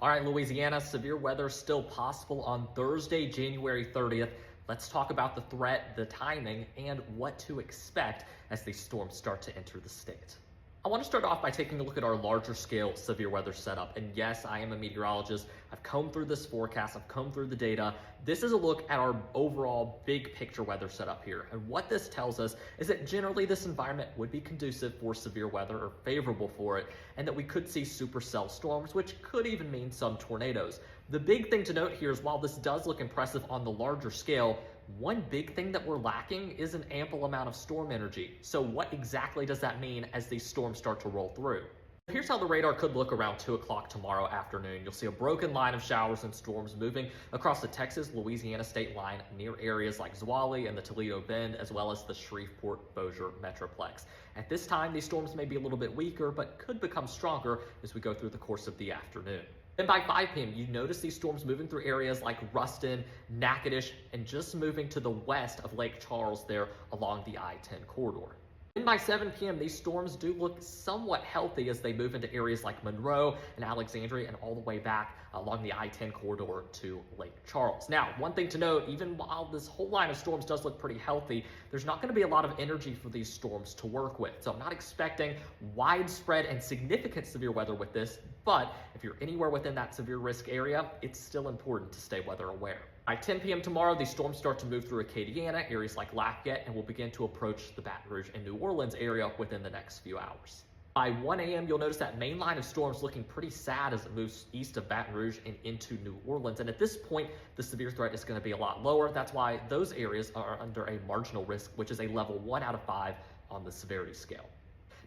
All right, Louisiana, severe weather still possible on Thursday, January 30th. Let's talk about the threat, the timing, and what to expect as these storms start to enter the state. I want to start off by taking a look at our larger scale severe weather setup. And yes, I am a meteorologist. I've combed through this forecast. I've combed through the data. This is a look at our overall big picture weather setup here. And what this tells us is that generally this environment would be conducive for severe weather or favorable for it, and that we could see supercell storms, which could even mean some tornadoes. The big thing to note here is while this does look impressive on the larger scale, one big thing that we're lacking is an ample amount of storm energy. So what exactly does that mean as these storms start to roll through? Here's how the radar could look around 2 o'clock tomorrow afternoon. You'll see a broken line of showers and storms moving across the Texas-Louisiana state line near areas like Zwolle and the Toledo Bend, as well as the Shreveport-Bossier Metroplex. At this time, these storms may be a little bit weaker, but could become stronger as we go through the course of the afternoon. Then by 5 p.m., you notice these storms moving through areas like Ruston, Natchitoches, and just moving to the west of Lake Charles there along the I-10 corridor. Then by 7 p.m., these storms do look somewhat healthy as they move into areas like Monroe and Alexandria and all the way back along the I-10 corridor to Lake Charles. Now, one thing to note, even while this whole line of storms does look pretty healthy, there's not going to be a lot of energy for these storms to work with. So I'm not expecting widespread and significant severe weather with this, but if you're anywhere within that severe risk area, it's still important to stay weather aware. By 10 p.m. tomorrow, these storms start to move through Acadiana, areas like Lafayette, and will begin to approach the Baton Rouge and New Orleans area within the next few hours. By 1 a.m., you'll notice that main line of storms looking pretty sad as it moves east of Baton Rouge and into New Orleans. And at this point, the severe threat is going to be a lot lower. That's why those areas are under a marginal risk, which is a level 1 out of 5 on the severity scale.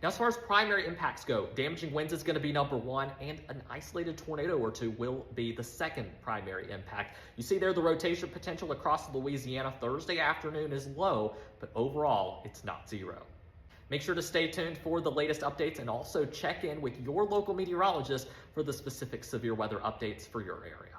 Now, as far as primary impacts go, damaging winds is going to be number 1, and an isolated tornado or two will be the second primary impact. You see there the rotation potential across Louisiana Thursday afternoon is low, but overall, it's not zero. Make sure to stay tuned for the latest updates and also check in with your local meteorologist for the specific severe weather updates for your area.